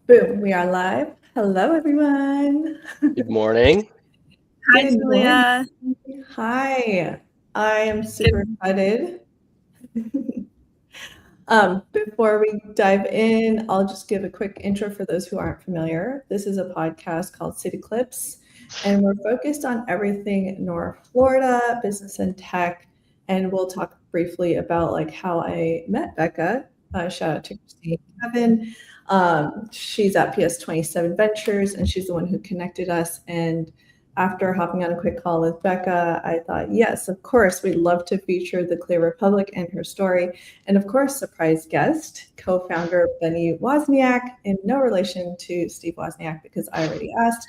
Boom, we are live. Hello, everyone. Good morning. Hi, Good morning. Julia. Hi, I am super Good. excited. Before we dive in, I'll just give a quick intro for those who aren't familiar. This is a podcast called CityClips, and we're focused on everything North Florida, business and tech, and we'll talk briefly about like how I met Becca. Shout out to Christine and Kevin. She's at PS27 Ventures, and she's the one who connected us. And after hopping on a quick call with Becca, I thought, yes, of course, we'd love to feature the Clear Republic and her story. And of course, surprise guest, co-founder Benny Wozniak, in no relation to Steve Wozniak because I already asked.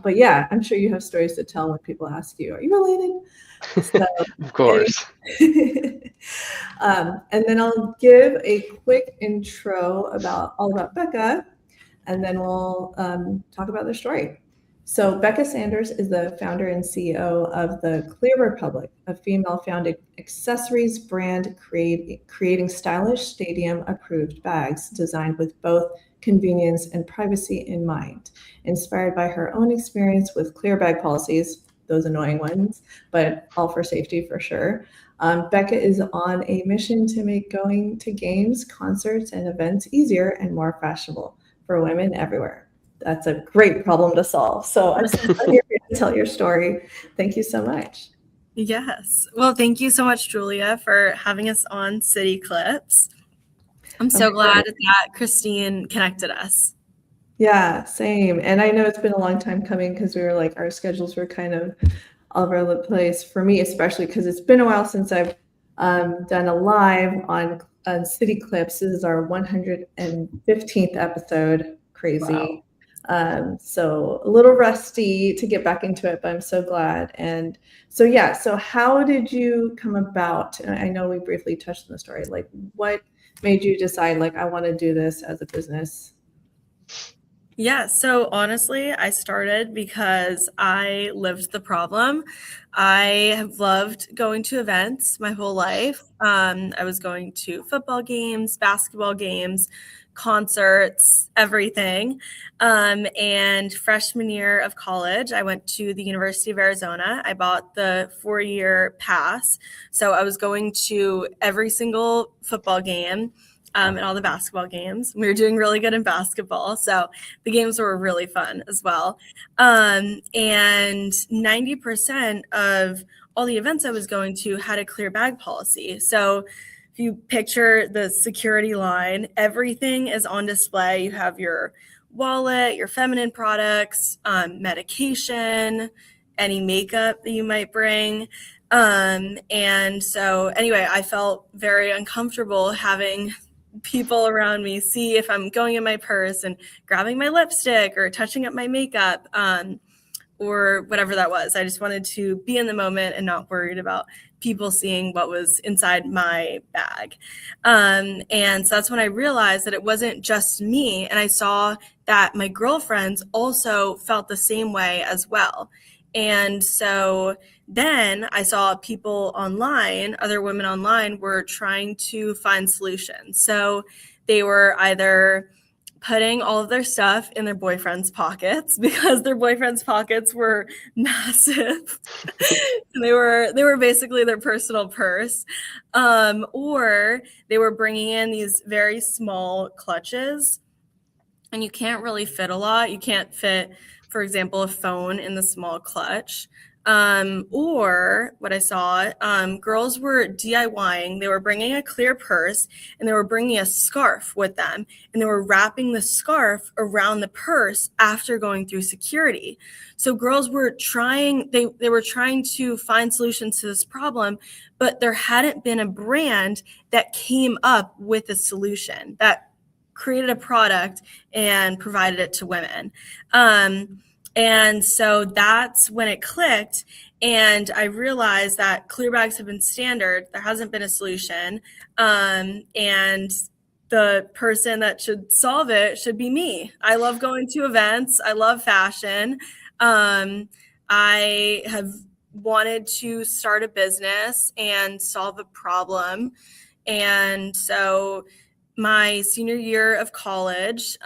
But yeah, I'm sure you have stories to tell when people ask you, "Are you related?" So, Of course. and then I'll give a quick intro about all about Becca, and then we'll talk about their story. So Becca Sanders is the founder and CEO of the Clear Republic, a female-founded accessories brand creating stylish stadium-approved bags designed with both convenience and privacy in mind. Inspired by her own experience with clear bag policies, those annoying ones, but all for safety for sure. Becca is on a mission to make going to games, concerts, and events easier and more fashionable for women everywhere. That's a great problem to solve. So I'm so glad you're here to tell your story. Thank you so much. Yes. Well, thank you so much, Julia, for having us on City Clips. I'm so glad that Christine connected us. Yeah, same. And I know it's been a long time coming because we were like, our schedules were kind of all over the place for me, especially because it's been a while since I've done a live on City Clips. This is our 115th episode. Crazy. Wow. So a little rusty to get back into it, but I'm so glad. And so, yeah, so how did you come about? And I know we briefly touched on the story. Like, what made you decide, like, I want to do this as a business? Yeah, so honestly, I started because I lived the problem. I have loved going to events my whole life. I was going to football games, basketball games, concerts, everything. And freshman year of college, I went to the University of Arizona. I bought the 4-year pass. So I was going to every single football game. And all the basketball games. We were doing really good in basketball. So the games were really fun as well. And 90% of all the events I was going to had a clear bag policy. So if you picture the security line, everything is on display. You have your wallet, your feminine products, medication, any makeup that you might bring. And so anyway, I felt very uncomfortable having people around me see if I'm going in my purse and grabbing my lipstick or touching up my makeup, or whatever that was. I just wanted to be in the moment and not worried about people seeing what was inside my bag. And so that's when I realized that it wasn't just me. And I saw that my girlfriends also felt the same way as well. And so then I saw people online, other women online were trying to find solutions. So they were either putting all of their stuff in their boyfriend's pockets because their boyfriend's pockets were massive. And they were basically their personal purse. Or they were bringing in these very small clutches, and you can't really fit a lot. You can't fit, for example, a phone in the small clutch. Or what I saw, girls were DIYing. They were bringing a clear purse and they were bringing a scarf with them, and they were wrapping the scarf around the purse after going through security. So girls were trying, they were trying to find solutions to this problem, but there hadn't been a brand that came up with a solution that created a product and provided it to women. And so that's when it clicked. And I realized that clear bags have been standard. There hasn't been a solution. And the person that should solve it should be me. I love going to events. I love fashion. I have wanted to start a business and solve a problem. And so my senior year of college,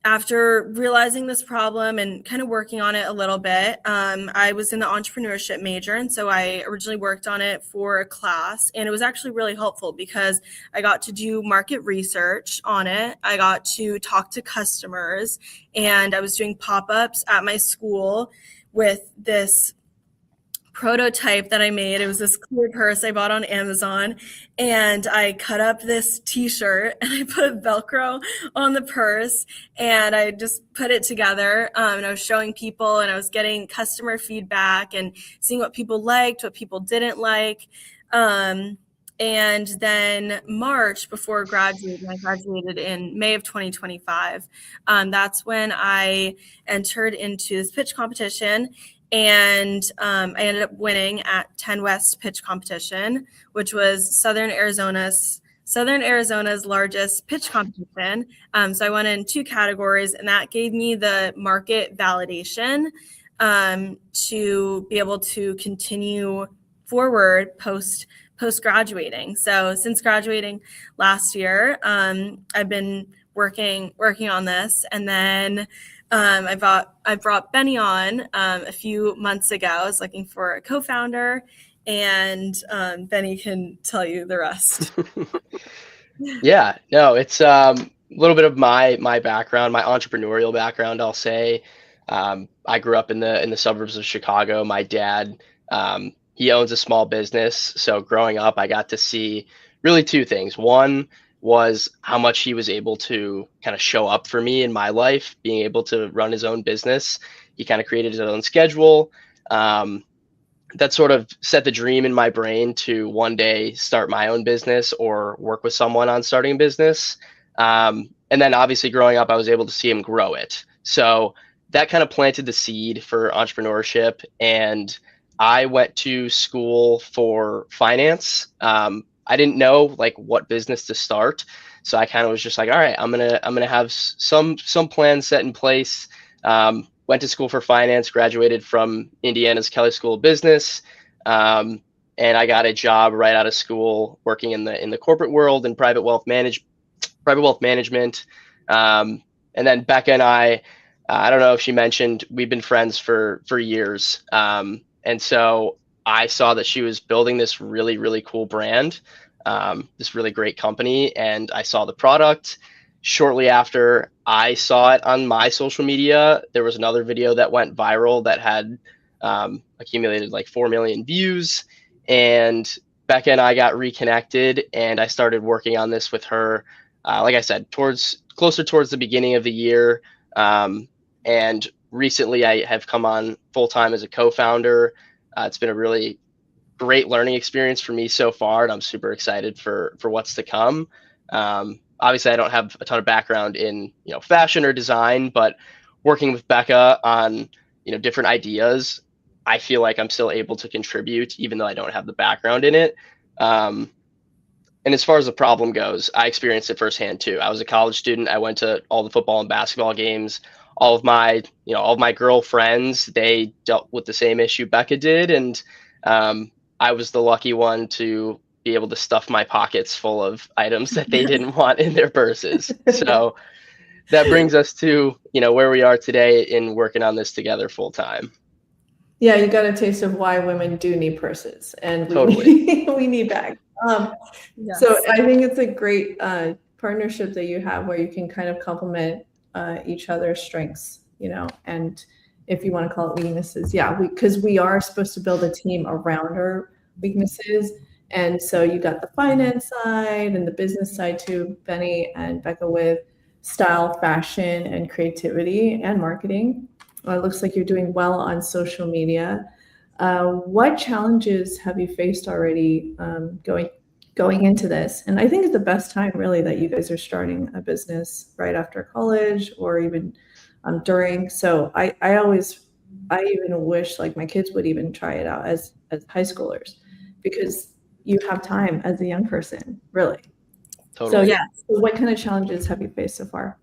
after realizing this problem and kind of working on it a little bit, I was in the entrepreneurship major. And so I originally worked on it for a class. And it was actually really helpful because I got to do market research on it. I got to talk to customers, and I was doing pop-ups at my school with this prototype that I made. It was this clear purse I bought on Amazon, and I cut up this t-shirt and I put Velcro on the purse, and I just put it together, and I was showing people, and I was getting customer feedback and seeing what people liked, what people didn't like. And then March, before graduating, I graduated in May of 2025. That's when I entered into this pitch competition. And I ended up winning at 10 West Pitch Competition, which was Southern Arizona's largest pitch competition. So I won in 2 categories, and that gave me the market validation to be able to continue forward post graduating. So since graduating last year, I've been working on this, and then I brought Benny on a few months ago. I was looking for a co-founder, and Benny can tell you the rest. Yeah, no, it's a little bit of my background, my entrepreneurial background, I'll say. I grew up in the suburbs of Chicago. My dad, he owns a small business. So growing up, I got to see really 2 things. One was how much he was able to kind of show up for me in my life, being able to run his own business. He kind of created his own schedule. That sort of set the dream in my brain to one day start my own business or work with someone on starting a business. And then obviously growing up, I was able to see him grow it. So that kind of planted the seed for entrepreneurship. And I went to school for finance. I didn't know like what business to start. So I kind of was just like, all right, I'm gonna have some plans set in place. Went to school for finance, graduated from Indiana's Kelley School of Business, and I got a job right out of school working in the corporate world and private wealth management. And then Becca and I don't know if she mentioned, we've been friends for years. And so I saw that she was building this really, really cool brand, this really great company, and I saw the product. Shortly after I saw it on my social media, there was another video that went viral that had accumulated like 4 million views. And Becca and I got reconnected, and I started working on this with her, like I said, closer towards the beginning of the year. And recently I have come on full-time as a co-founder. It's been a really great learning experience for me so far, and I'm super excited for what's to come. Obviously, I don't have a ton of background in fashion or design, but working with Becca on different ideas, I feel like I'm still able to contribute, even though I don't have the background in it. And as far as the problem goes, I experienced it firsthand too. I was a college student. I went to all the football and basketball games. All of my girlfriends, they dealt with the same issue Becca did, and I was the lucky one to be able to stuff my pockets full of items that they didn't want in their purses. So that brings us to where we are today in working on this together full time. Yeah, you got a taste of why women do need purses, and we need bags. Yes. So I think it's a great partnership that you have where you can kind of complement each other's strengths, and if you want to call it weaknesses, because we are supposed to build a team around our weaknesses. And so you got the finance side and the business side too, Benny and Becca, with style, fashion, and creativity and marketing. It looks like you're doing well on social media. What challenges have you faced already going into this? And I think it's the best time really that you guys are starting a business right after college or even during. So I even wish like my kids would even try it out as high schoolers, because you have time as a young person, really. Totally. So so what kind of challenges have you faced so far?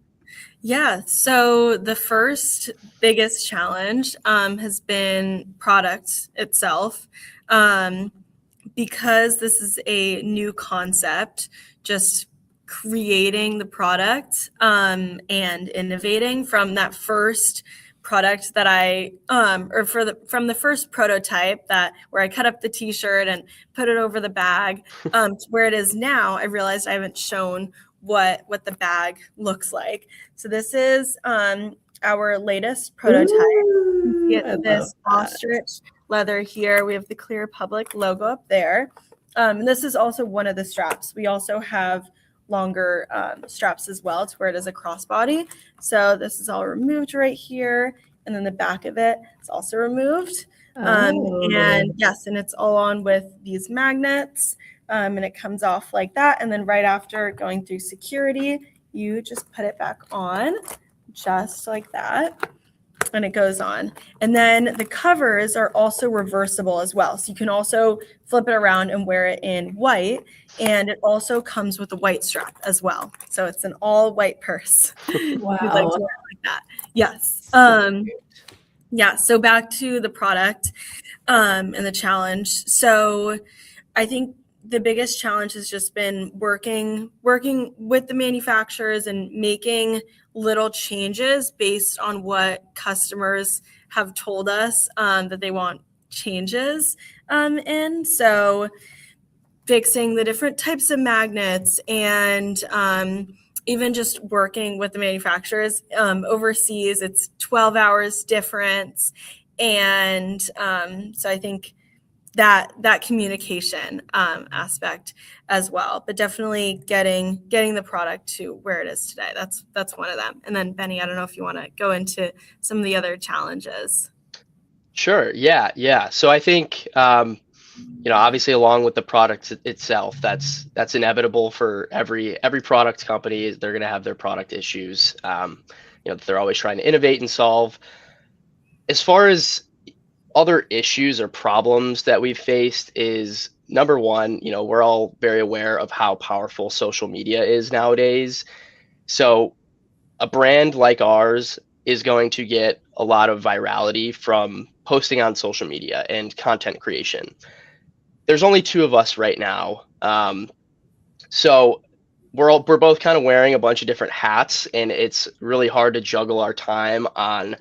Yeah, so the first biggest challenge has been product itself. because this is a new concept, just creating the product and innovating from that first product that from the first prototype where I cut up the t-shirt and put it over the bag to where it is now, I realized I haven't shown what the bag looks like. So this is our latest prototype. Ooh, You get this ostrich leather here. We have the Clear Public logo up there. And this is also one of the straps. We also have longer straps as well to where it is a crossbody. So this is all removed right here. And then the back of it is also removed. And yes, and it's all on with these magnets. And it comes off like that. And then right after going through security, you just put it back on just like that. And it goes on. And then the covers are also reversible as well. So you can also flip it around and wear it in white. And it also comes with a white strap as well. So it's an all white purse. Wow. You'd like to wear it like that. Yes. Yeah. So back to the product and the challenge. So I think the biggest challenge has just been working with the manufacturers and making little changes based on what customers have told us that they want changes in. So fixing the different types of magnets and even just working with the manufacturers overseas, it's 12 hours difference. And so I think that communication aspect as well, but definitely getting the product to where it is today. That's one of them. And then Benny, I don't know if you want to go into some of the other challenges. Sure. Yeah. So I think, obviously along with the product itself, that's inevitable for every product company. They're going to have their product issues, that they're always trying to innovate and solve. As far as other issues or problems that we've faced is, number one, we're all very aware of how powerful social media is nowadays. So a brand like ours is going to get a lot of virality from posting on social media and content creation. There's only two of us right now. So we're both kind of wearing a bunch of different hats, and it's really hard to juggle our time on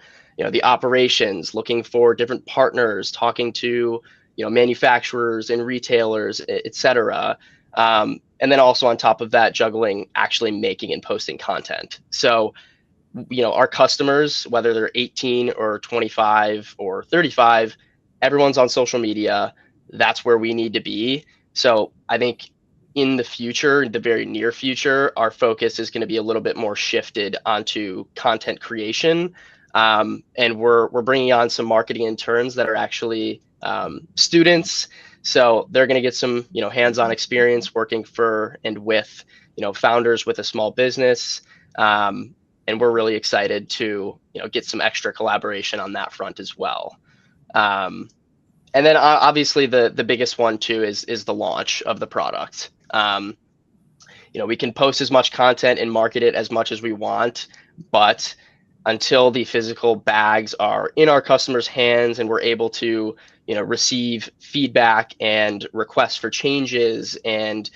the operations, looking for different partners, talking to, manufacturers and retailers, et cetera. And then also on top of that, juggling actually making and posting content. So, our customers, whether they're 18 or 25 or 35, everyone's on social media. That's where we need to be. So I think in the future, the very near future, our focus is going to be a little bit more shifted onto content creation. And we're bringing on some marketing interns that are actually students. So they're going to get some, hands-on experience working for and with, founders with a small business. And we're really excited to, get some extra collaboration on that front as well. And then obviously the biggest one too is the launch of the product. We can post as much content and market it as much as we want, but until the physical bags are in our customers' hands and we're able to, receive feedback and requests for changes, and,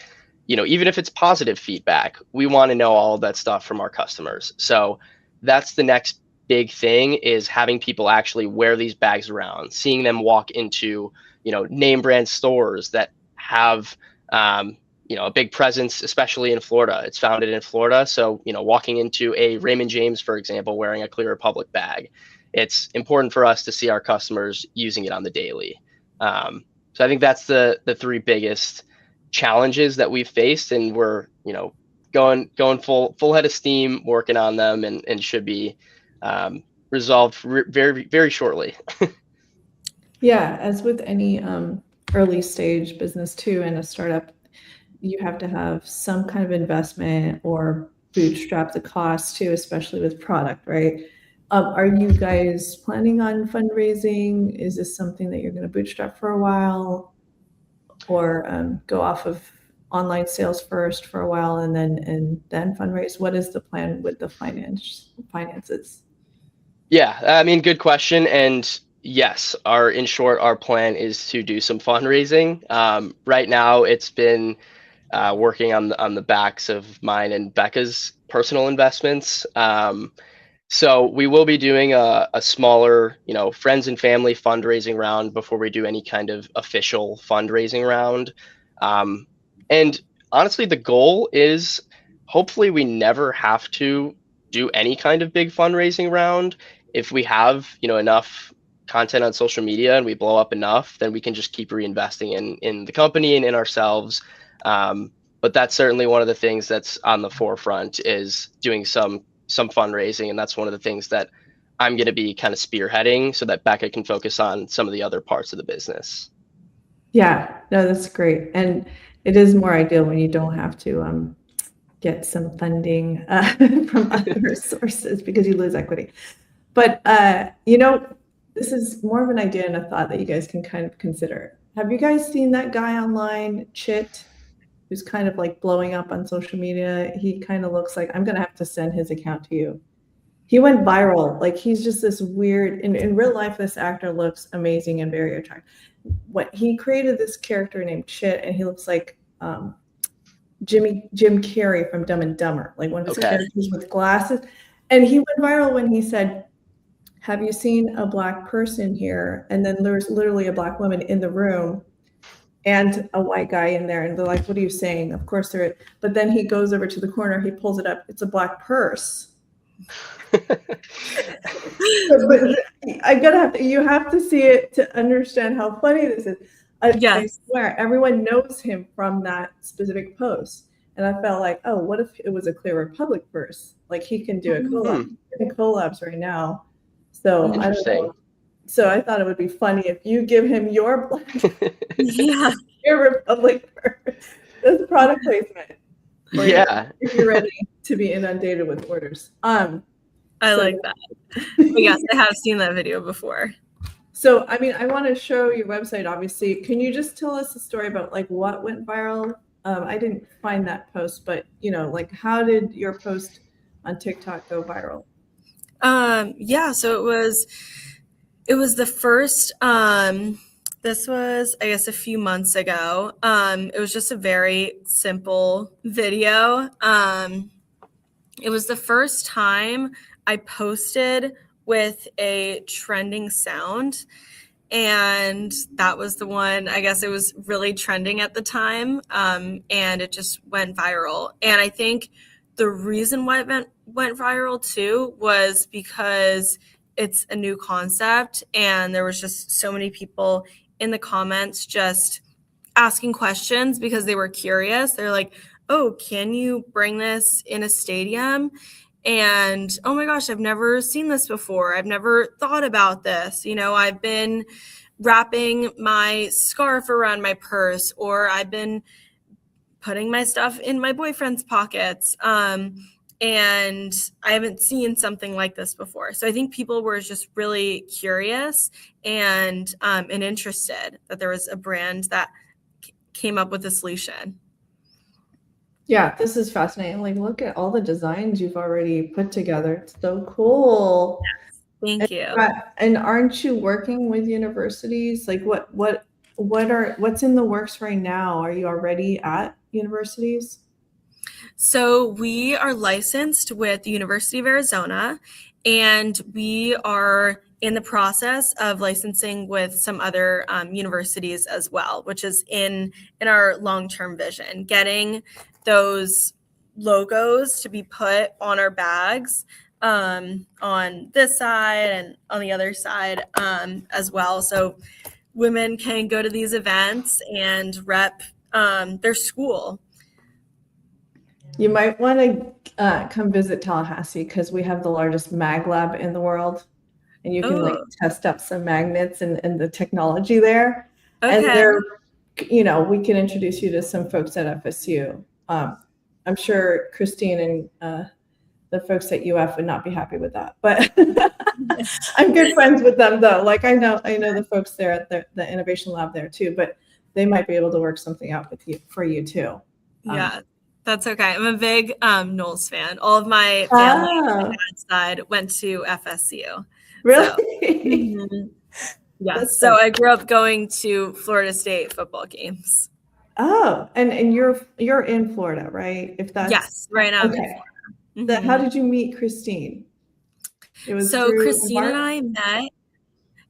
even if it's positive feedback, we want to know all of that stuff from our customers. So that's the next big thing, is having people actually wear these bags around, seeing them walk into, name brand stores that have, a big presence, especially in Florida. It's founded in Florida. So, walking into a Raymond James, for example, wearing a Clear Republic bag, it's important for us to see our customers using it on the daily. So I think that's the three biggest challenges that we've faced, and we're, going full head of steam working on them, and should be resolved very, very shortly. Yeah, as with any early stage business too, and a startup, you have to have some kind of investment or bootstrap the cost too, especially with product, right? Are you guys planning on fundraising? Is this something that you're going to bootstrap for a while, or go off of online sales first for a while and then fundraise? What is the plan with the finances? Yeah, I mean, good question. And Yes, in short, our plan is to do some fundraising. Right now, it's been working on the backs of mine and Becca's personal investments. So we will be doing a smaller, friends and family fundraising round before we do any kind of official fundraising round. And honestly, the goal is hopefully we never have to do any kind of big fundraising round. If we have, enough content on social media and we blow up enough, then we can just keep reinvesting in the company and in ourselves. But that's certainly one of the things that's on the forefront is doing some fundraising, and that's one of the things that I'm going to be kind of spearheading so that Becca can focus on some of the other parts of the business. Yeah, no, that's great. And it is more ideal when you don't have to get some funding from other sources because you lose equity. But, this is more of an idea and a thought that you guys can kind of consider. Have you guys seen that guy online, Chit, who's kind of like blowing up on social media? He kind of looks like, I'm going to have to send his account to you. He went viral. Like, he's just this weird, in real life, this actor looks amazing and very attractive. He created this character named Chit, and he looks like Jim Carrey from Dumb and Dumber, like one of his characters with glasses. And he went viral when he said, have you seen a Black person here? And then there's literally a Black woman in the room and a white guy in there. And they're like, what are you saying? Of course there is. But then he goes over to the corner, he pulls it up. It's a Black purse. But you have to see it to understand how funny this is. I swear, everyone knows him from that specific post. And I felt like, oh, what if it was a Clear Republic purse? Like, he can do a collab. Collabs right now. So I don't know. So I thought it would be funny if you give him your Clear Republic purse. That's product placement. If you're ready to be inundated with orders. I like that. But yes, I have seen that video before. So, I mean, I want to show your website, obviously. Can you just tell us a story about like what went viral? I didn't find that post, but like how did your post on TikTok go viral? So it was the first, this was, I guess, a few months ago. It was just a very simple video. It was the first time I posted with a trending sound, and that was the one, I guess it was really trending at the time, and it just went viral. And I think the reason why it went viral too was because it's a new concept, and there was just so many people in the comments just asking questions because they were curious. They're like, oh, can you bring this in a stadium? And oh my gosh, I've never seen this before. I've never thought about this. I've been wrapping my scarf around my purse, or I've been putting my stuff in my boyfriend's pockets. And I haven't seen something like this before. So I think people were just really curious and interested that there was a brand that came up with a solution. Yeah, this is fascinating. Like, look at all the designs you've already put together. It's so cool. Yes, thank you. And aren't you working with universities? Like, what's in the works right now? Are you already at universities? So we are licensed with the University of Arizona, and we are in the process of licensing with some other universities as well, which is in our long-term vision, getting those logos to be put on our bags on this side and on the other side as well. So women can go to these events and rep their school. You might want to come visit Tallahassee because we have the largest mag lab in the world, and you can like test up some magnets and the technology there. Okay. And we can introduce you to some folks at FSU. I'm sure Christine and the folks at UF would not be happy with that, but I'm good friends with them though. Like I know the folks there at the innovation lab there too, but they might be able to work something out for you too. Yeah. That's okay. I'm a big Knowles fan. All of my family on my dad's side went to FSU. Really? So, Yes. That's So fun. I grew up going to Florida State football games. Oh, and you're in Florida, right? If that's Yes, right now I'm in okay. Florida. How did you meet Christine? It was So through Christine and Embark? I met.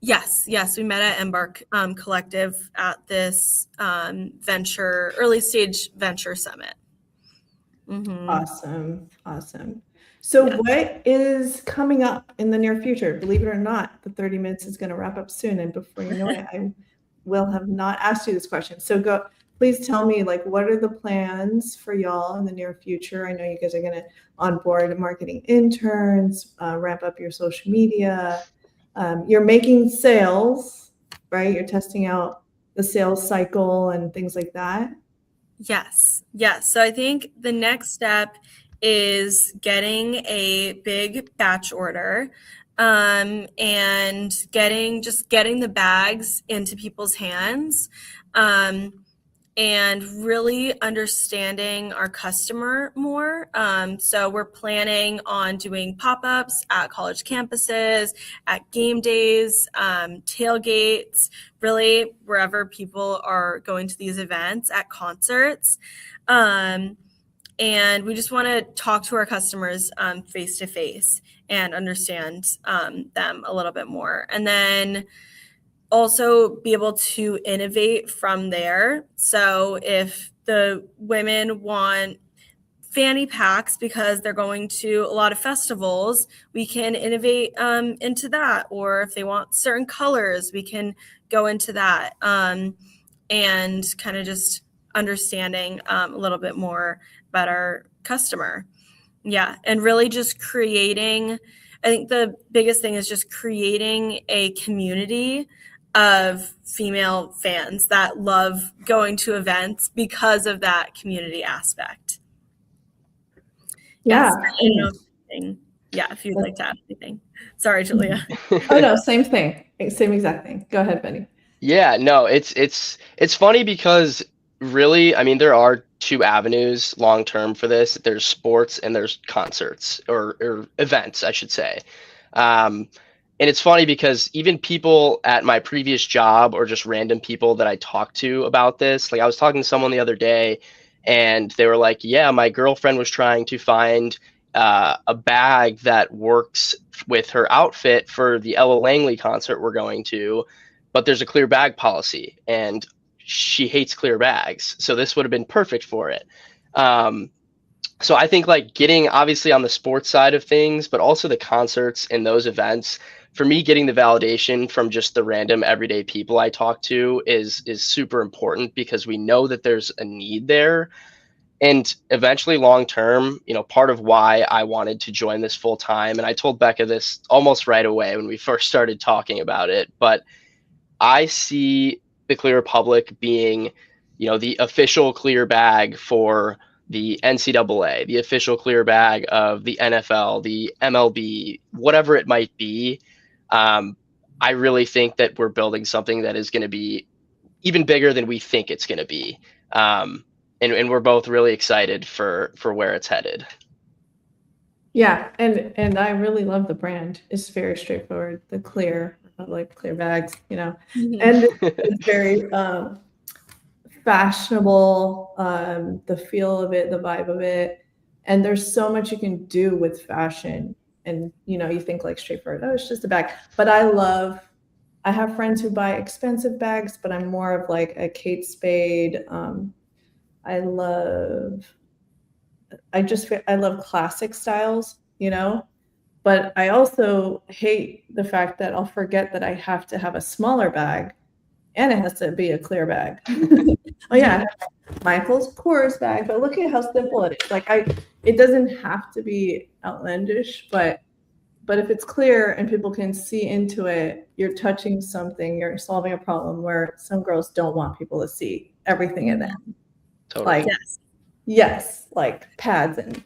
Yes, we met at Embark Collective at this early stage venture summit. Awesome. So what is coming up in the near future? Believe it or not, the 30 minutes is going to wrap up soon. And before you know it, I will have not asked you this question. So please tell me, like, what are the plans for y'all in the near future? I know you guys are going to onboard marketing interns, ramp up your social media. You're making sales, right? You're testing out the sales cycle and things like that. Yes. So I think the next step is getting a big batch order, and getting the bags into people's hands, and really understanding our customer more. So we're planning on doing pop-ups at college campuses, at game days, tailgates, really wherever people are going to these events, at concerts. And we just want to talk to our customers face to face and understand them a little bit more. And then also be able to innovate from there. So if the women want fanny packs because they're going to a lot of festivals, we can innovate into that. Or if they want certain colors, we can go into that, and kind of just understanding a little bit more about our customer. Yeah, and really just creating, I think the biggest thing is just creating a community of female fans that love going to events because of that community aspect. Yeah. If you'd like to add anything. Sorry, Julia. Oh no, same thing. Same exact thing. Go ahead, Benny. Yeah, no, it's funny because really, I mean, there are two avenues long term for this. There's sports and there's concerts or events, I should say. And it's funny because even people at my previous job or just random people that I talked to about this, like I was talking to someone the other day and they were like, yeah, my girlfriend was trying to find a bag that works with her outfit for the Ella Langley concert we're going to, but there's a clear bag policy and she hates clear bags. So this would have been perfect for it. So I think like getting obviously on the sports side of things, but also the concerts and those events, for me, getting the validation from just the random everyday people I talk to is super important because we know that there's a need there. And eventually long term, you know, part of why I wanted to join this full time, and I told Becca this almost right away when we first started talking about it, but I see the Clear Republic being, you know, the official clear bag for the NCAA, the official clear bag of the NFL, the MLB, whatever it might be. I really think that we're building something that is going to be even bigger than we think it's going to be. And we're both really excited for where it's headed. Yeah, and I really love the brand. It's very straightforward. The clear, like clear bags, you know, and it's very fashionable. The feel of it, the vibe of it, and there's so much you can do with fashion. And you know, you think like straightforward, oh, it's just a bag. But I have friends who buy expensive bags, but I'm more of like a Kate Spade. I love classic styles, you know, but I also hate the fact that I'll forget that I have to have a smaller bag and it has to be a clear bag. Oh yeah, Michael's Kors bag, but look at how simple it is. Like it doesn't have to be outlandish, but if it's clear and people can see into it, you're touching something, you're solving a problem where some girls don't want people to see everything in them. Totally. Like, yes, like pads and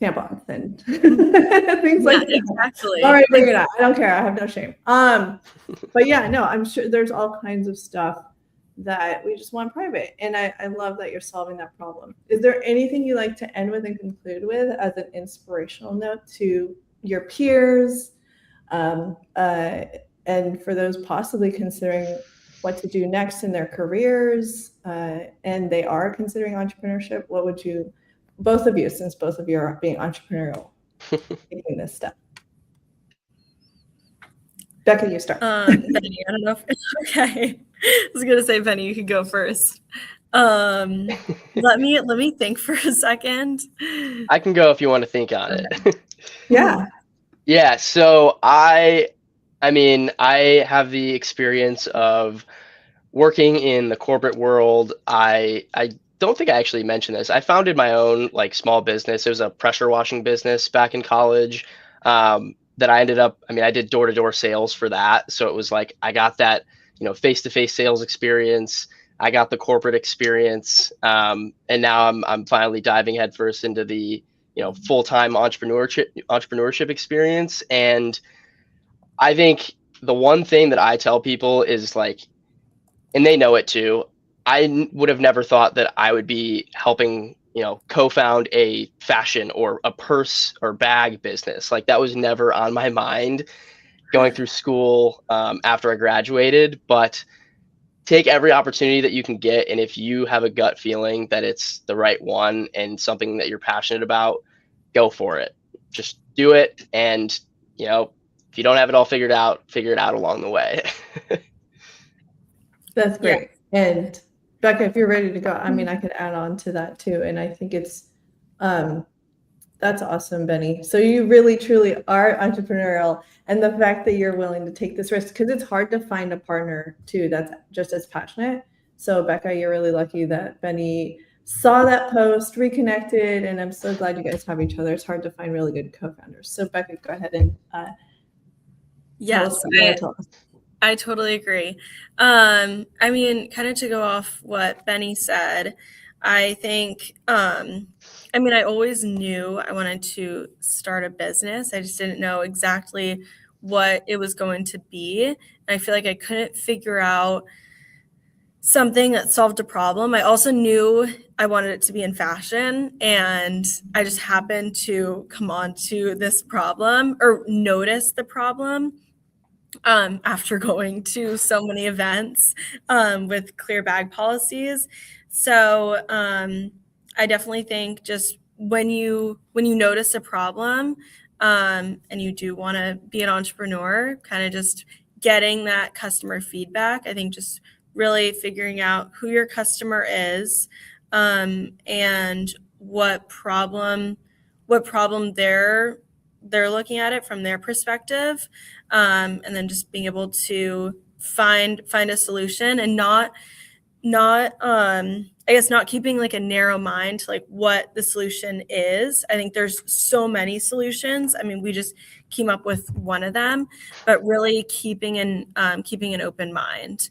tampons and things like that. Exactly. All right, bring it out. I don't care. I have no shame. But yeah, no, I'm sure there's all kinds of stuff that we just want private. And I love that you're solving that problem. Is there anything you like to end with and conclude with as an inspirational note to your peers, and for those possibly considering what to do next in their careers, and they are considering entrepreneurship, what would you, both of you, since both of you are being entrepreneurial, taking this step? Becca, you start. Benny, I don't know if okay. I was gonna say, Benny, you could go first. Let me think for a second. I can go if you want to think on it. Yeah. Yeah, so I mean, I have the experience of working in the corporate world. I don't think I actually mentioned this. I founded my own like small business. It was a pressure washing business back in college. That I ended up, I mean, I did door-to-door sales for that. So it was like I got that, face-to-face sales experience. I got the corporate experience. And now I'm finally diving headfirst into the, full-time entrepreneurship experience. And I think the one thing that I tell people is like, and they know it too, I would have never thought that I would be helping, co-found a fashion or a purse or bag business. Like that was never on my mind going through school after I graduated. But take every opportunity that you can get. And if you have a gut feeling that it's the right one and something that you're passionate about, go for it. Just do it. And, if you don't have it all figured out, figure it out along the way. That's great. Yeah. And Becca, if you're ready to go, I mean, I could add on to that too. And I think it's, that's awesome, Benny. So you really, truly are entrepreneurial, and the fact that you're willing to take this risk, because it's hard to find a partner too that's just as passionate. So Becca, you're really lucky that Benny saw that post, reconnected, and I'm so glad you guys have each other. It's hard to find really good co-founders. So Becca, go ahead and yes, I totally agree. I mean, kind of to go off what Benny said, I think, I mean, I always knew I wanted to start a business. I just didn't know exactly what it was going to be. And I feel like I couldn't figure out something that solved a problem. I also knew I wanted it to be in fashion, and I just happened to come onto this problem or notice the problem after going to so many events with clear bag policies. So I definitely think just when you notice a problem and you do want to be an entrepreneur, kind of just getting that customer feedback. I think just really figuring out who your customer is and what problem they're looking at it from their perspective, and then just being able to find a solution and not I guess not keeping like a narrow mind to like what the solution is. I think there's so many solutions. I mean, we just came up with one of them, but really keeping an open mind,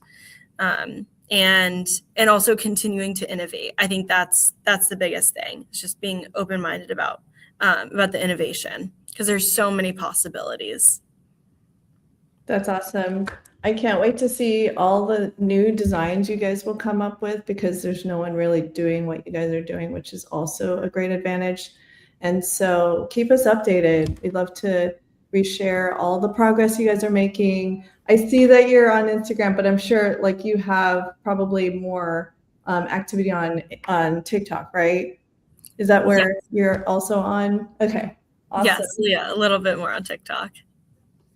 and also continuing to innovate. I think that's the biggest thing. It's just being open-minded about the innovation, because there's so many possibilities. That's awesome. I can't wait to see all the new designs you guys will come up with, because there's no one really doing what you guys are doing, which is also a great advantage. And so keep us updated. We'd love to reshare all the progress you guys are making. I see that you're on Instagram, but I'm sure like you have probably more activity on TikTok, right? Is that where you're also on? Okay. Awesome. Yes, yeah, a little bit more on TikTok.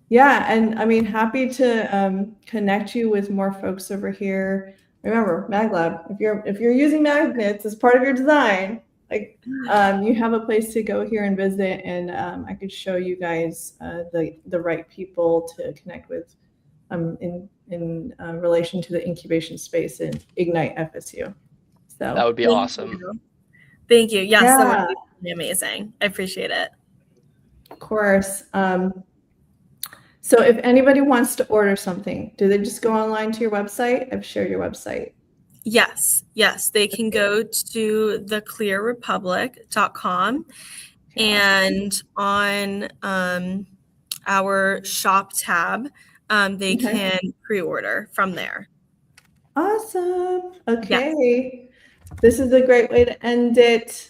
Yeah, and I mean, happy to connect you with more folks over here. Remember, MagLab, if you're using magnets as part of your design, like you have a place to go here and visit, and I could show you guys the right people to connect with in relation to the incubation space in Ignite FSU. So that would be awesome. Thank you. Yes, yeah. That would be amazing. I appreciate it. Of course. So if anybody wants to order something, do they just go online to your website? I've shared your website. Yes. They can go to theclearrepublic.com, and on our shop tab, they can pre-order from there. Awesome. Okay. Yes. This is a great way to end it.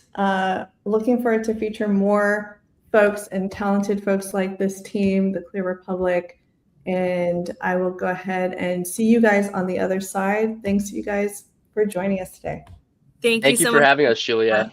Looking forward to feature more folks and talented folks like this team, the Clear Republic. and I will go ahead and see you guys on the other side. Thanks you guys for joining us today. Thank you Thank you so for much. having us, Julia.